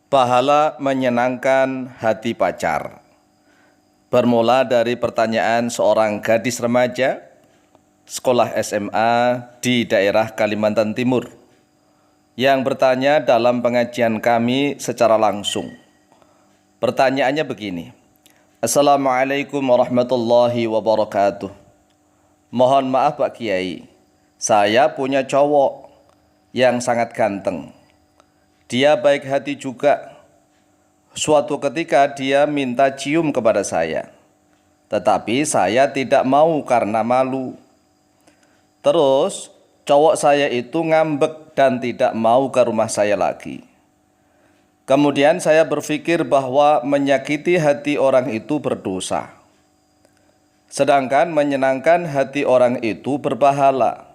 Pahala menyenangkan hati pacar. Bermula dari pertanyaan seorang gadis remaja sekolah SMA di daerah Kalimantan Timur yang bertanya dalam pengajian kami secara langsung. Pertanyaannya begini. Assalamualaikum warahmatullahi wabarakatuh. Mohon maaf Pak Kiai, saya punya cowok yang sangat ganteng. Dia baik hati juga. Suatu ketika dia minta cium kepada saya, tetapi saya tidak mau karena malu. Terus cowok saya itu ngambek dan tidak mau ke rumah saya lagi. Kemudian saya berpikir bahwa menyakiti hati orang itu berdosa, sedangkan menyenangkan hati orang itu berpahala.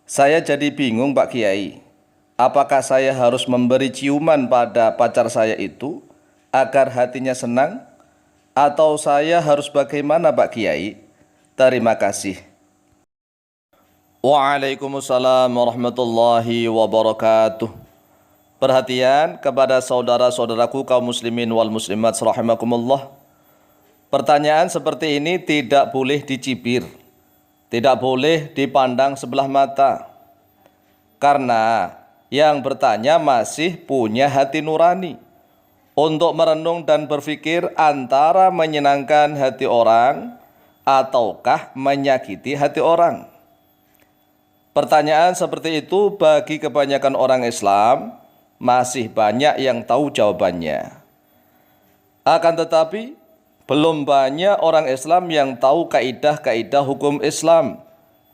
Saya jadi bingung Pak Kiai. Apakah saya harus memberi ciuman pada pacar saya itu agar hatinya senang? Atau saya harus bagaimana Pak Kiai? Terima kasih. Waalaikumsalam warahmatullahi wabarakatuh. Perhatian kepada saudara-saudaraku kaum muslimin wal muslimat rahimakumullah. Pertanyaan seperti ini tidak boleh dicibir, tidak boleh dipandang sebelah mata. Karena yang bertanya masih punya hati nurani untuk merenung dan berpikir antara menyenangkan hati orang ataukah menyakiti hati orang. Pertanyaan seperti itu bagi kebanyakan orang Islam masih banyak yang tahu jawabannya. Akan tetapi belum banyak orang Islam yang tahu kaidah-kaidah hukum Islam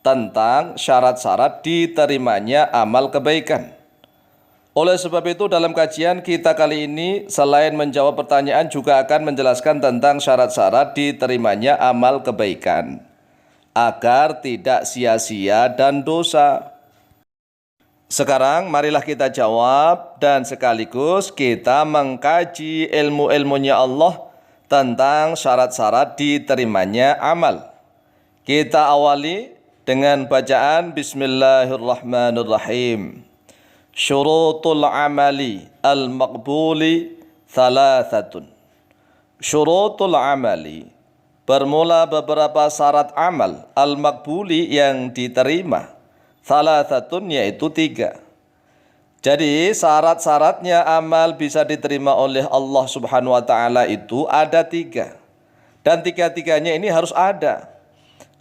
tentang syarat-syarat diterimanya amal kebaikan. Oleh sebab itu dalam kajian kita kali ini selain menjawab pertanyaan juga akan menjelaskan tentang syarat-syarat diterimanya amal kebaikan agar tidak sia-sia dan dosa. Sekarang marilah kita jawab dan sekaligus kita mengkaji ilmu-ilmunya Allah tentang syarat-syarat diterimanya amal. Kita awali dengan bacaan Bismillahirrahmanirrahim. Syurutul amali al-maqbuli thalathatun. Syurutul amali, bermula beberapa syarat amal al-maqbuli yang diterima. Thalathatun yaitu 3. Jadi syarat-syaratnya amal bisa diterima oleh Allah Subhanahu wa ta'ala itu ada 3. Dan 3-tiganya ini harus ada.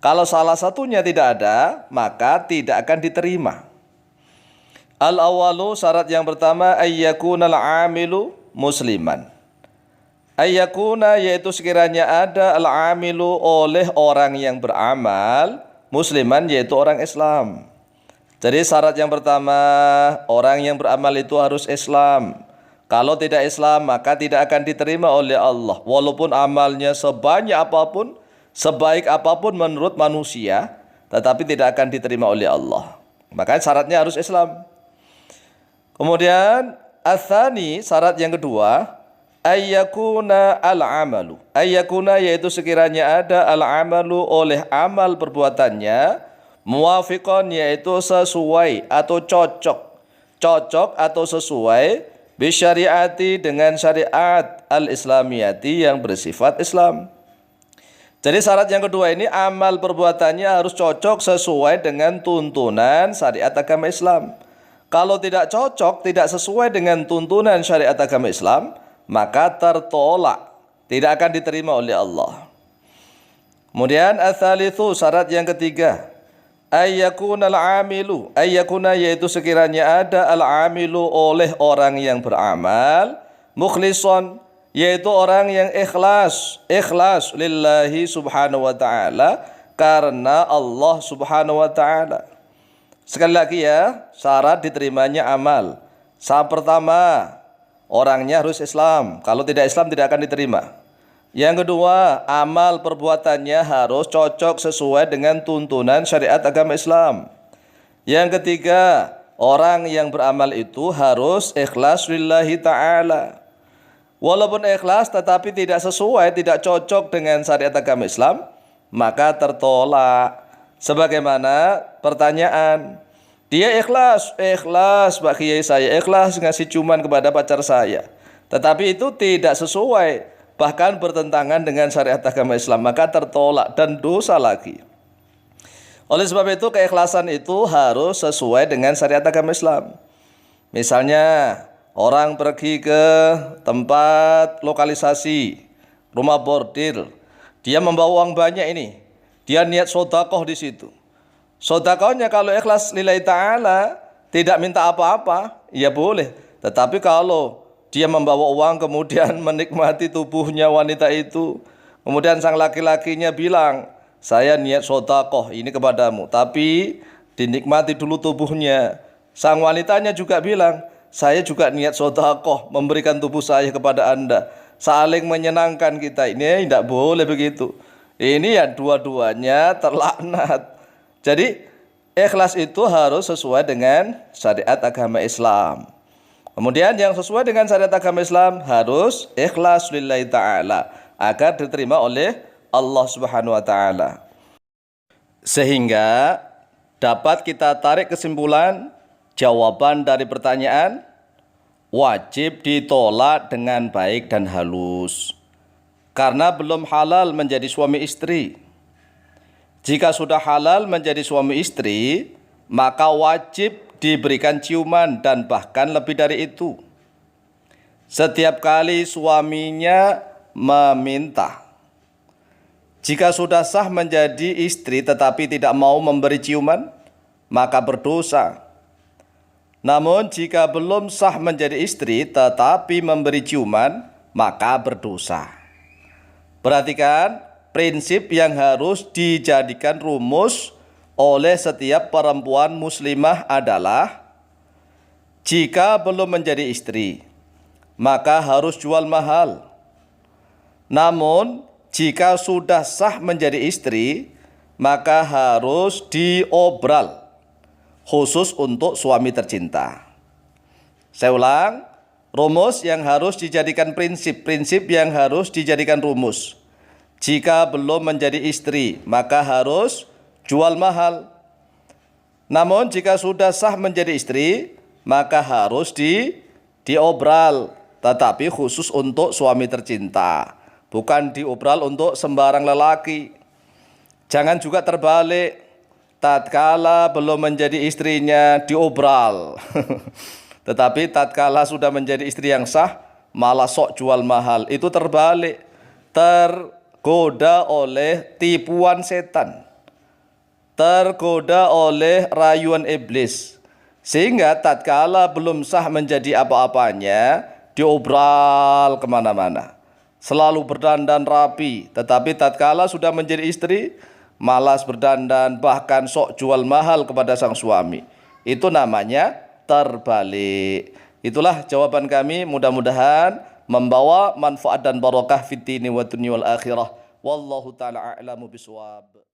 Kalau salah satunya tidak ada, maka tidak akan diterima. Al-awalu, syarat yang pertama, ayyakunal amilu musliman. Ayyakuna yaitu sekiranya ada al-amilu oleh orang yang beramal, musliman yaitu orang Islam. Jadi syarat yang pertama, orang yang beramal itu harus Islam. Kalau tidak Islam maka tidak akan diterima oleh Allah. Walaupun amalnya sebanyak apapun, sebaik apapun menurut manusia, tetapi tidak akan diterima oleh Allah. Maka syaratnya harus Islam. Kemudian atsani, syarat yang kedua, ayyakuna al-amalu. Ayyakuna yaitu sekiranya ada al-amalu oleh amal perbuatannya, muwafiqan yaitu sesuai atau cocok. Cocok atau sesuai bisyariati dengan syariat al-islamiyati yang bersifat Islam. Jadi syarat yang kedua ini amal perbuatannya harus cocok sesuai dengan tuntunan syariat agama Islam. Kalau tidak cocok, tidak sesuai dengan tuntunan syariat agama Islam, maka tertolak, tidak akan diterima oleh Allah. Kemudian ats-tsalitsu, syarat yang ketiga, ayyakunal amilu. Ayyakuna yaitu sekiranya ada al-amilu oleh orang yang beramal, mukhlishon yaitu orang yang ikhlas lillahi subhanahu wa ta'ala, karena Allah subhanahu wa ta'ala. Sekali lagi ya, syarat diterimanya amal. Syarat pertama, orangnya harus Islam. Kalau tidak Islam tidak akan diterima. Yang kedua, amal perbuatannya harus cocok sesuai dengan tuntunan syariat agama Islam. Yang ketiga, orang yang beramal itu harus ikhlas lillahi ta'ala. Walaupun ikhlas tetapi tidak sesuai, tidak cocok dengan syariat agama Islam, maka tertolak. Sebagaimana pertanyaan, Dia ikhlas Pak Kiai, saya ikhlas ngasih ciuman kepada pacar saya. Tetapi itu tidak sesuai, bahkan bertentangan dengan syariat agama Islam, maka tertolak dan dosa lagi. Oleh sebab itu keikhlasan itu harus sesuai dengan syariat agama Islam. Misalnya orang pergi ke tempat lokalisasi rumah bordil, dia membawa uang banyak ini, dia niat sodakoh di situ. Sodakohnya kalau ikhlas lillahi ta'ala, tidak minta apa-apa, ya boleh. Tetapi kalau dia membawa uang kemudian menikmati tubuhnya wanita itu, kemudian sang laki-lakinya bilang, saya niat sodakoh ini kepadamu, tapi dinikmati dulu tubuhnya. Sang wanitanya juga bilang, saya juga niat sodakoh memberikan tubuh saya kepada anda. Saling menyenangkan kita, ini tidak boleh begitu. Ini ya dua-duanya terlaknat. Jadi ikhlas itu harus sesuai dengan syariat agama Islam. Kemudian yang sesuai dengan syariat agama Islam harus ikhlas lillahi ta'ala agar diterima oleh Allah Subhanahu wa taala. Sehingga dapat kita tarik kesimpulan, jawaban dari pertanyaan wajib ditolak dengan baik dan halus. Karena belum halal menjadi suami istri. Jika sudah halal menjadi suami istri, maka wajib diberikan ciuman dan bahkan lebih dari itu. Setiap kali suaminya meminta. Jika sudah sah menjadi istri tetapi tidak mau memberi ciuman, maka berdosa. Namun jika belum sah menjadi istri tetapi memberi ciuman, maka berdosa. Perhatikan prinsip yang harus dijadikan rumus oleh setiap perempuan muslimah adalah jika belum menjadi istri, maka harus jual mahal. Namun, jika sudah sah menjadi istri, maka harus diobral, khusus untuk suami tercinta. Saya ulang, rumus yang harus dijadikan prinsip yang harus dijadikan rumus. Jika belum menjadi istri, maka harus jual mahal. Namun jika sudah sah menjadi istri, maka harus diobral, tetapi khusus untuk suami tercinta, bukan diobral untuk sembarang lelaki. Jangan juga terbalik, tatkala belum menjadi istrinya diobral, tetapi tatkala sudah menjadi istri yang sah, malah sok jual mahal. Itu terbalik, tergoda oleh tipuan setan, tergoda oleh rayuan iblis, sehingga tatkala belum sah menjadi apa-apanya diobral kemana-mana, selalu berdandan rapi, tetapi tatkala sudah menjadi istri malas berdandan, bahkan sok jual mahal kepada sang suami. Itu namanya terbalik. Itulah jawaban kami, mudah-mudahan membawa manfaat dan barokah fid dini wa dunya wal akhirah. Wallahu taala a'lamu bishawab.